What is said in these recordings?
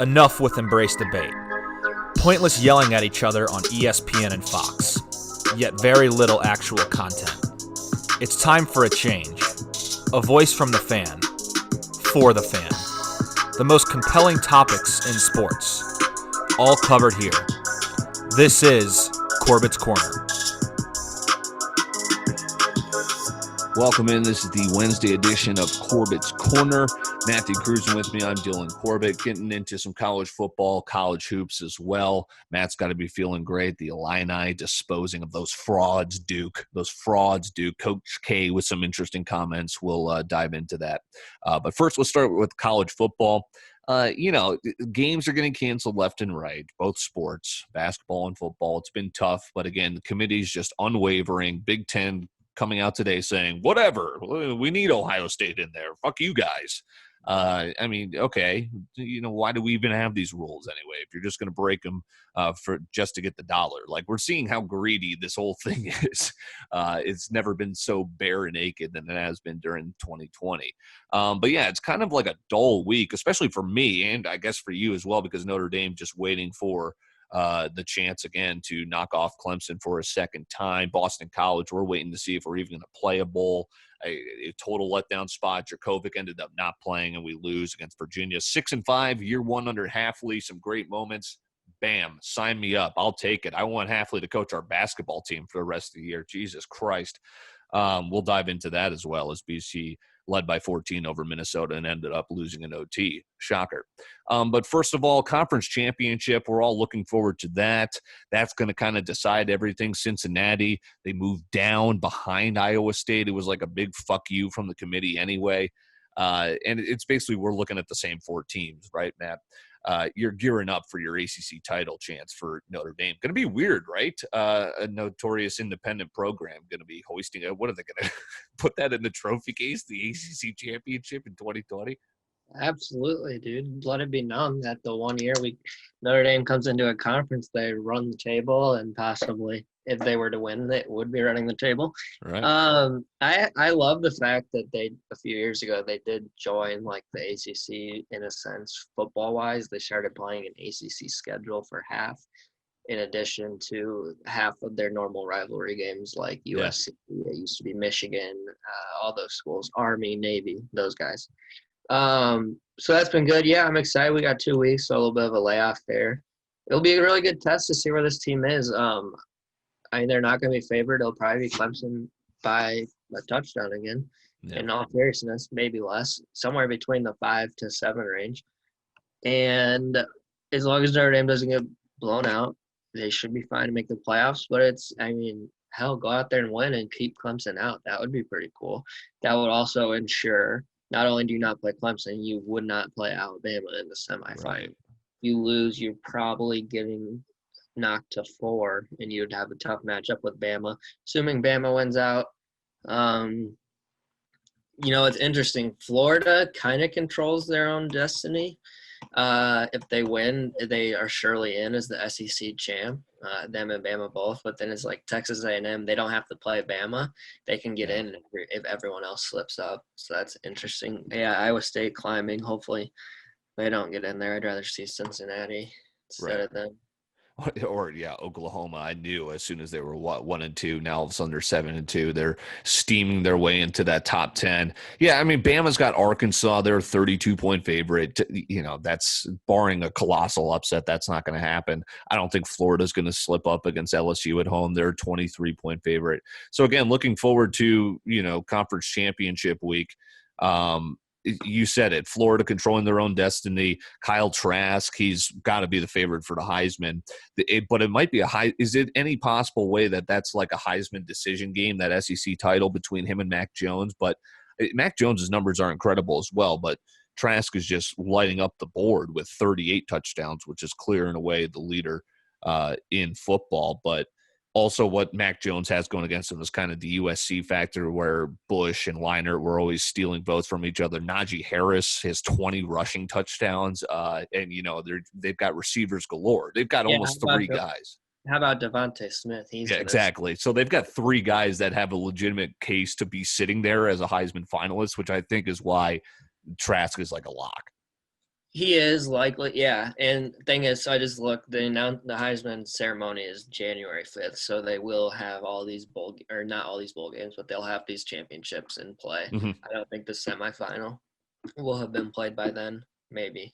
Enough with embrace debate. Pointless yelling at each other on ESPN and Fox, yet very little actual content. It's time for a change. A voice from the fan, for the fan. The most compelling topics in sports, all covered here. This is Corbet's Corner. Welcome in. This is the Wednesday edition of Corbet's Corner. Matthew cruising with me. I'm Dylan Corbett, getting into some college football, college hoops as well. Matt's got to be feeling great. The Illini disposing of those frauds, Duke. Coach K with some interesting comments. We'll dive into that. But first, let's start with college football. Games are getting canceled left and right, both sports, basketball and football. It's been tough, but again, the committee's just unwavering. Big Ten coming out today saying, whatever, we need Ohio State in there. Fuck you guys. Okay, why do we even have these rules anyway? If you're just going to break them for just to get the dollar, like we're seeing how greedy this whole thing is. It's never been so bare and naked than it has been during 2020. But yeah, it's kind of like a dull week, especially for me and I guess for you as well, because Notre Dame just waiting for the chance again to knock off Clemson for a second time. Boston College, we're waiting to see if we're even going to play a bowl. A total letdown spot. Jurkovec ended up not playing, and we lose against Virginia. 6-5, year one under Hafley. Some great moments. Bam, sign me up. I'll take it. I want Hafley to coach our basketball team for the rest of the year. Jesus Christ. We'll dive into that as well, as BC led by 14 over Minnesota and ended up losing an OT. Shocker. But first of all, conference championship, we're all looking forward to that. That's going to kind of decide everything. Cincinnati, they moved down behind Iowa State. It was like a big fuck you from the committee anyway. And it's basically we're looking at the same four teams, right, Matt? You're gearing up for your ACC title chance for Notre Dame. Going to be weird, right? A notorious independent program going to be hoisting it. What are they going to put that in the trophy case, the ACC championship in 2020? Absolutely, dude. Let it be known that the 1 year Notre Dame comes into a conference, they run the table, and possibly, if they were to win, they would be running the table. Right. I love the fact that a few years ago they did join like the ACC in a sense, football wise. They started playing an ACC schedule for half, in addition to half of their normal rivalry games like USC. It used to be Michigan, all those schools, Army, Navy, those guys. So that's been good. Yeah, I'm excited. We got 2 weeks, so a little bit of a layoff there. It'll be a really good test to see where this team is. They're not going to be favored. It'll probably be Clemson by a touchdown again. Yeah. In all seriousness, maybe less, somewhere between the 5 to 7 range. And as long as Notre Dame doesn't get blown out, they should be fine to make the playoffs. But hell, go out there and win and keep Clemson out. That would be pretty cool. That would also ensure not only do you not play Clemson, you would not play Alabama in the semifinal. Right. You lose, you're probably getting knocked to 4, and you'd have a tough matchup with Bama. Assuming Bama wins out, it's interesting. Florida kind of controls their own destiny. If they win, they are surely in as the SEC champ. Them and Bama both. But then it's like Texas A&M. They don't have to play Bama. They can get in if everyone else slips up. So that's interesting. Yeah, Iowa State climbing. Hopefully they don't get in there. I'd rather see Cincinnati instead of them. Or Oklahoma. I knew as soon as they were 1-2. Now all of a sudden they're 7-2. They're steaming their way into that top 10. Yeah, Bama's got Arkansas. They're a 32-point favorite. That's barring a colossal upset. That's not going to happen. I don't think Florida's going to slip up against LSU at home. They're a 23-point favorite. So again, looking forward to conference championship week. You said it. Florida controlling their own destiny. Kyle Trask, he's got to be the favorite for the Heisman. But it might be is it any possible way that that's like a Heisman decision game, that SEC title between him and Mac Jones? But Mac Jones's numbers are incredible as well. But Trask is just lighting up the board with 38 touchdowns, which is clear in a way the leader in football. But also what Mac Jones has going against him is kind of the USC factor, where Bush and Leinart were always stealing votes from each other. Najee Harris has 20 rushing touchdowns, and they've got receivers galore. They've got almost 3 guys. How about Devontae Smith? Exactly. So they've got 3 guys that have a legitimate case to be sitting there as a Heisman finalist, which I think is why Trask is like a lock. He is likely, yeah. And thing is, so I just looked. The Heisman ceremony is January 5th, so they will have all these or not all these bowl games, but they'll have these championships in play. Mm-hmm. I don't think the semifinal will have been played by then. Maybe.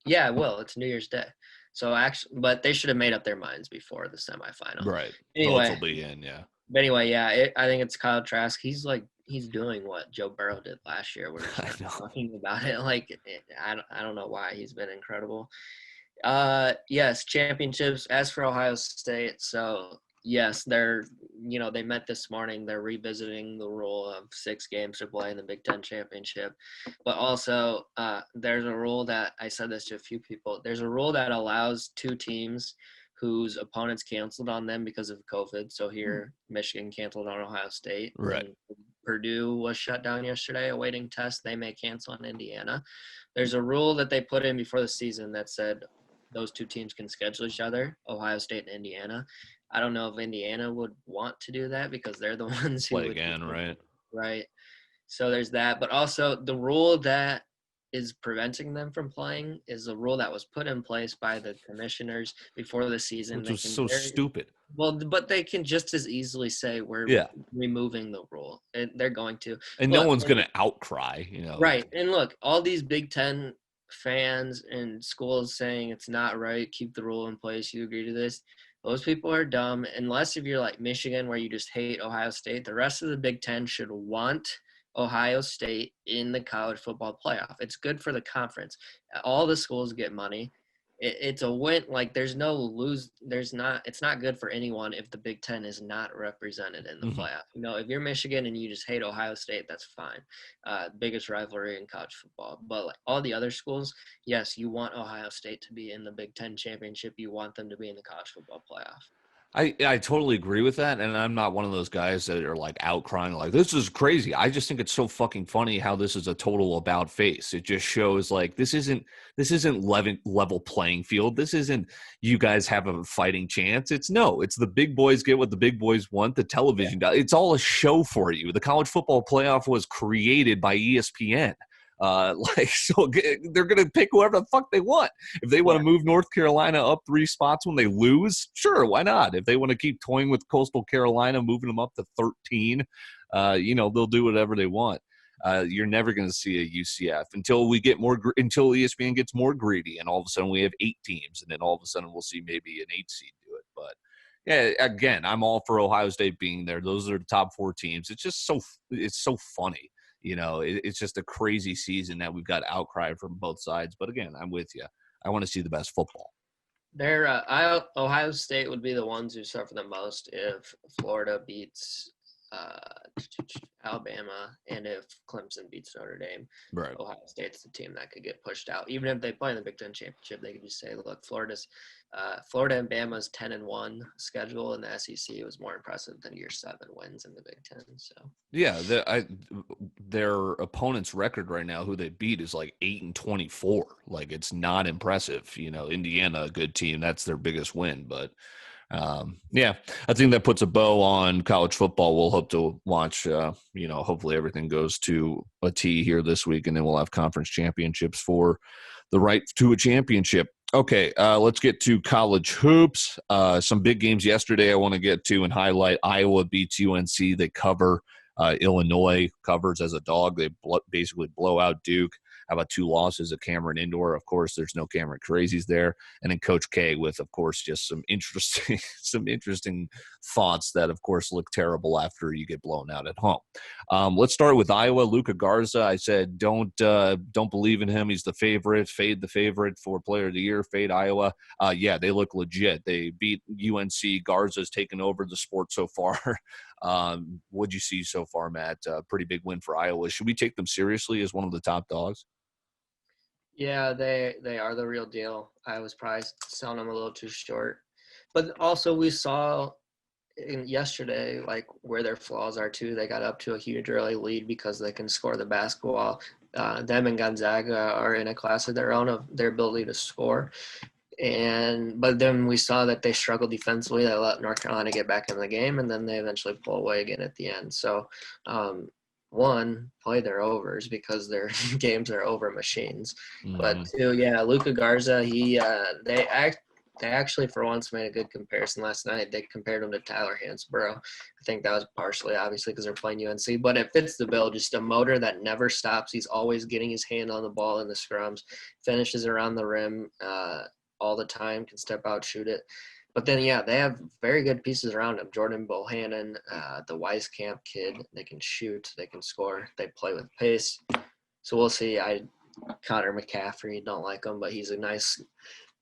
Yeah, it will. It's New Year's Day. So actually, but they should have made up their minds before the semifinal. Right. Anyway, Both will be in, yeah. But anyway, yeah, I think it's Kyle Trask. He's doing what Joe Burrow did last year. We're just talking about it. I don't know why he's been incredible. Yes, championships. As for Ohio State, so yes, they met this morning. They're revisiting the rule of 6 games to play in the Big Ten championship, but also there's a rule that I said this to a few people. There's a rule that allows 2 teams whose opponents canceled on them because of COVID. So here, Michigan canceled on Ohio State. Right. Purdue was shut down yesterday awaiting tests. They may cancel on Indiana. There's a rule that they put in before the season that said those 2 teams can schedule each other, Ohio State and Indiana. I don't know if Indiana would want to do that because they're the ones who play again, right? Right. So there's that. But also the rule that is preventing them from playing is a rule that was put in place by the commissioners before the season. Which was so stupid. Well, but they can just as easily say we're removing the rule. And they're going to. And no one's going to outcry, Right. And look, all these Big Ten fans and schools saying it's not right, keep the rule in place, you agree to this. Those people are dumb. Unless if you're like Michigan where you just hate Ohio State, the rest of the Big Ten should want Ohio State in the college football playoff. It's good for the conference. All the schools get money. It's a win. Like there's no lose. It's not good for anyone if the Big Ten is not represented in the playoff. If you're Michigan and you just hate Ohio State, that's fine. Biggest rivalry in college football. But like all the other schools, yes, you want Ohio State to be in the Big Ten championship. You want them to be in the college football playoff. I totally agree with that, and I'm not one of those guys that are like outcrying like this is crazy. I just think it's so fucking funny how this is a total about face. It just shows like this isn't level playing field. This isn't you guys have a fighting chance. It's the big boys get what the big boys want. The television does. It's all a show for you. The college football playoff was created by ESPN. So they're going to pick whoever the fuck they want. If they want to move North Carolina up 3 spots when they lose, sure, why not? If they want to keep toying with Coastal Carolina, moving them up to 13, they'll do whatever they want. You're never going to see a UCF until until ESPN gets more greedy, and all of a sudden we have 8 teams, and then all of a sudden we'll see maybe an 8 seed do it. But yeah, again, I'm all for Ohio State being there. Those are the top 4 teams. It's just it's so funny. It's just a crazy season that we've got outcry from both sides. But again, I'm with you. I want to see the best football. Ohio State would be the ones who suffer the most if Florida beats Alabama and if Clemson beats Notre Dame. Right. Ohio State's the team that could get pushed out. Even if they play in the Big Ten championship, they could just say, "Look, Florida and Bama's 10-1 schedule, and the SEC was more impressive than your 7 wins in the Big Ten." So yeah, their opponent's record right now, who they beat, is like 8-24. Like it's not impressive. Indiana, a good team, that's their biggest win, but. I think that puts a bow on college football. We'll hope to watch, hopefully everything goes to a T here this week, and then we'll have conference championships for the right to a championship. Okay, let's get to college hoops. Some big games yesterday I want to get to and highlight. Iowa beats UNC. They cover. Illinois covers as a dog. They basically blow out Duke. How about 2 losses at Cameron Indoor? Of course, there's no Cameron Crazies there. And then Coach K with, of course, just some interesting thoughts that, of course, look terrible after you get blown out at home. Let's start with Iowa. Luka Garza. I said don't believe in him. He's the favorite. Fade the favorite for Player of the Year. Fade Iowa. They look legit. They beat UNC. Garza's taken over the sport so far. What'd you see so far, Matt? Pretty big win for Iowa. Should we take them seriously as one of the top dogs? Yeah, they are the real deal. I was probably selling them a little too short. But also we saw yesterday, like, where their flaws are too. They got up to a huge early lead because they can score the basketball. Them and Gonzaga are in a class of their own of their ability to score. But then we saw that they struggled defensively. They let North Carolina get back in the game, and then they eventually pull away again at the end. So one, play their overs because their games are over machines. But Mhm. two, yeah, Luka Garza, they actually for once made a good comparison last night. They compared him to Tyler Hansborough. I think that was partially obviously because they're playing UNC, but it fits the bill. Just a motor that never stops. He's always getting his hand on the ball in the scrums, finishes around the rim all the time, can step out, shoot it. But then, yeah, they have very good pieces around him. Jordan Bohannon, the Weiskamp kid, they can shoot, they can score, they play with pace. So we'll see. Connor McCaffrey, don't like him, but he's a nice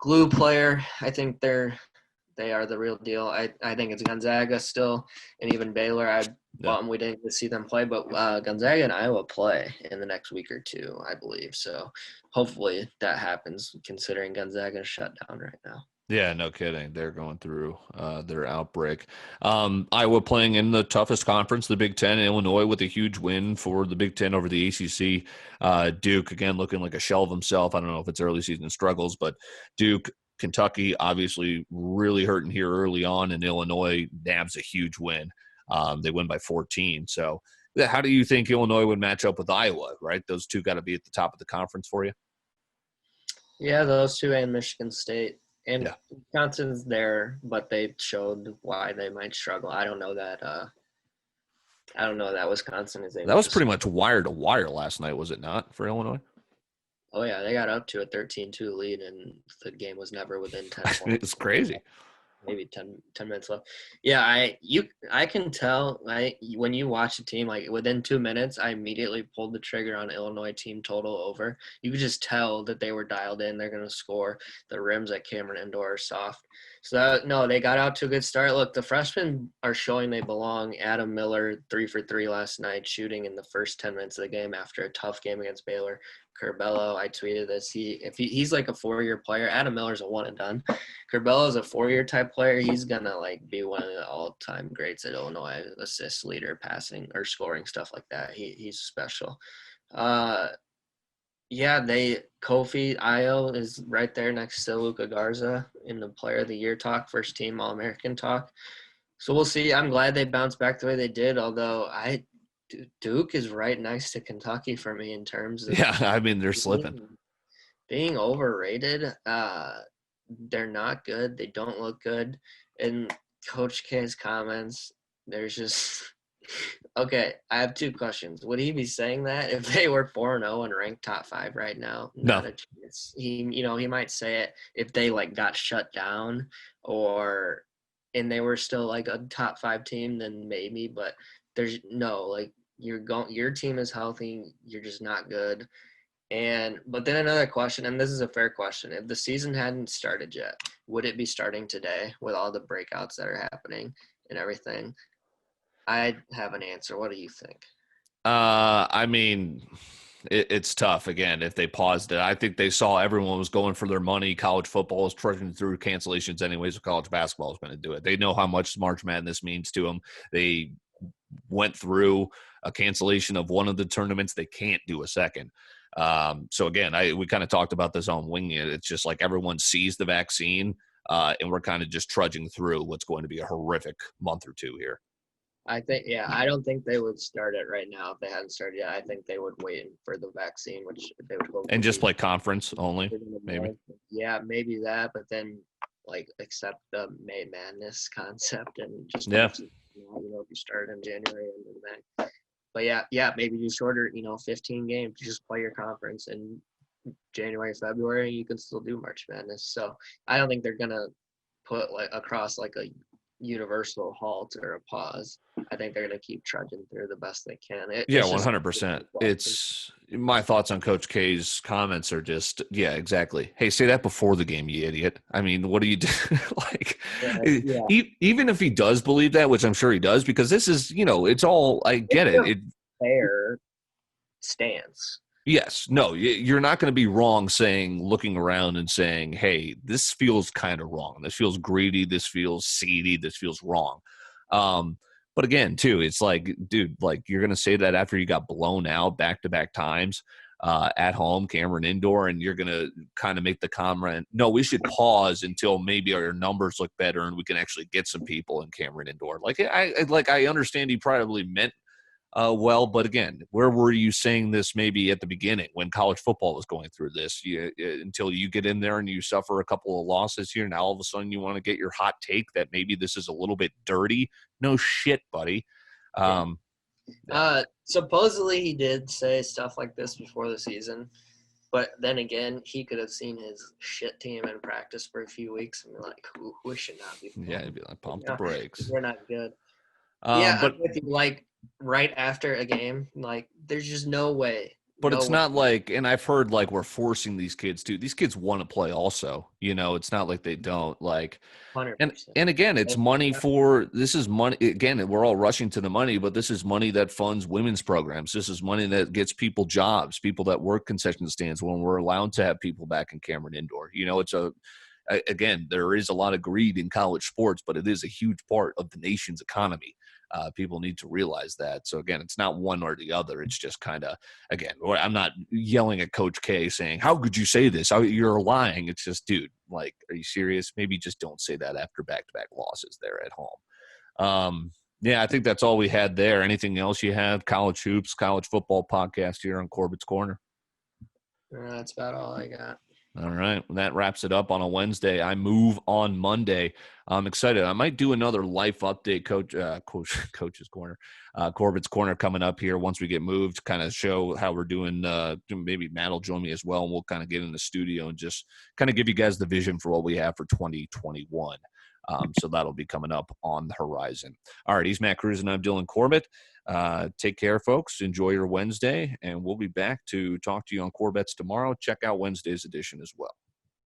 glue player. I think they are the real deal. I think it's Gonzaga still, and even Baylor. We didn't get to see them play, but Gonzaga and Iowa play in the next week or two, I believe. So hopefully that happens, considering Gonzaga is shut down right now. Yeah, no kidding. They're going through their outbreak. Iowa playing in the toughest conference, the Big Ten. Illinois with a huge win for the Big Ten over the ACC. Duke, again, looking like a shell of himself. I don't know if it's early season struggles, but Duke, Kentucky, obviously really hurting here early on, and Illinois nabs a huge win. They win by 14. So how do you think Illinois would match up with Iowa, right? Those two got to be at the top of the conference for you? Yeah, those two and Michigan State. And Yeah. Wisconsin's there, but they showed why they might struggle. I don't know that Wisconsin is able That was to pretty much wire to wire last night, was it not, for Illinois? Oh, yeah, they got up to a 13-2 lead, and the game was never within 10 points. It's crazy. Maybe 10 minutes left. Yeah, I can tell when you watch a team, like within 2 minutes, I immediately pulled the trigger on Illinois team total over. You could just tell that they were dialed in. They're going to score. The rims at Cameron Indoor are soft. So, they got out to a good start. Look, the freshmen are showing they belong. Adam Miller, 3 for 3 last night, shooting in the first 10 minutes of the game after a tough game against Baylor. Curbelo, I tweeted this. He's like a 4-year player. Adam Miller's a one and done. Curbelo's a 4-year type player. He's gonna be one of the all-time greats at Illinois, assist leader, passing or scoring, stuff like that. He's special. Kofi Io is right there next to Luka Garza in the Player of the Year talk, first team All-American talk. So we'll see. I'm glad they bounced back the way they did, although Duke is right next to Kentucky for me in terms of They're slipping. Being overrated. They're not good. They don't look good. And Coach K's comments, there's just okay. I have 2 questions. Would he be saying that if they were 4-0 and ranked top 5 right now? Not a chance. He might say it if they got shut down and they were still a top 5 team, then maybe. But there's no your team is healthy. You're just not good. But then another question, and this is a fair question. If the season hadn't started yet, would it be starting today with all the breakouts that are happening and everything? I have an answer. What do you think? It's tough. Again, if they paused it, I think they saw everyone was going for their money. College football is trudging through cancellations anyways, so college basketball is going to do it. They know how much March Madness means to them. They went through a cancellation of one of the tournaments. They can't do a second. So again, we kind of talked about this on Winging It. It's just like everyone sees the vaccine, and we're kind of just trudging through what's going to be a horrific month or two here. I don't think they would start it right now if they hadn't started yet. I think they would wait for the vaccine, which they would hope. And just play conference only, maybe. Yeah, maybe that, but then accept the May Madness concept and just if you start in January and then May. But yeah, maybe do shorter, 15 games. You just play your conference in January, February, you can still do March Madness. So I don't think they're gonna put across a universal halt or a pause. I think they're gonna keep trudging through the best they can. 100%. It's my thoughts on Coach K's comments are just exactly. Hey, say that before the game, you idiot. I mean, what do you do? Even if he does believe that, which I'm sure he does, because this is, it's all. I get it. Fair stance. Yes. No, you're not going to be wrong looking around and saying, hey, this feels kind of wrong. This feels greedy. This feels seedy. This feels wrong. But again, too, it's dude, you're going to say that after you got blown out back-to-back times at home, Cameron Indoor, and you're going to kind of make the comment, no, we should pause until maybe our numbers look better and we can actually get some people in Cameron Indoor. I understand he probably meant Well, but again, where were you saying this maybe at the beginning when college football was going through this? Until you get in there and you suffer a couple of losses here, now all of a sudden you want to get your hot take that maybe this is a little bit dirty. No shit, buddy. Yeah. Supposedly he did say stuff like this before the season, but then again, he could have seen his shit team in practice for a few weeks and be like, we should not be. Yeah, he'd be like, pump the brakes. We're not good. But I'm with you, like right after a game, like there's just no way. But it's not like, and I've heard like we're forcing these kids to. These kids want to play also. It's not like they don't. Like, 100%. And again, it's money this is money. Again, we're all rushing to the money, but this is money that funds women's programs. This is money that gets people jobs, people that work concession stands when we're allowed to have people back in Cameron Indoor. Again, there is a lot of greed in college sports, but it is a huge part of the nation's economy. People need to realize that. So again, it's not one or the other. It's just kind of, again, I'm not yelling at Coach K saying, how could you say this? You're lying. It's just, dude, like, are you serious? Maybe just don't say that after back-to-back losses there at home. I think that's all we had there. Anything else you have? College hoops, college football podcast here on Corbett's Corner. That's about all I got. All right. Well, that wraps it up on a Wednesday. I move on Monday. I'm excited. I might do another life update, Coach's Corner, Corbett's Corner coming up here once we get moved, kind of show how we're doing. Maybe Matt will join me as well, and we'll kind of get in the studio and just kind of give you guys the vision for what we have for 2021. So that'll be coming up on the horizon. All right. He's Matt Cruz, and I'm Dylan Corbett. Take care, folks. Enjoy your Wednesday, and we'll be back to talk to you on Corbet's tomorrow. Check out Wednesday's edition as well.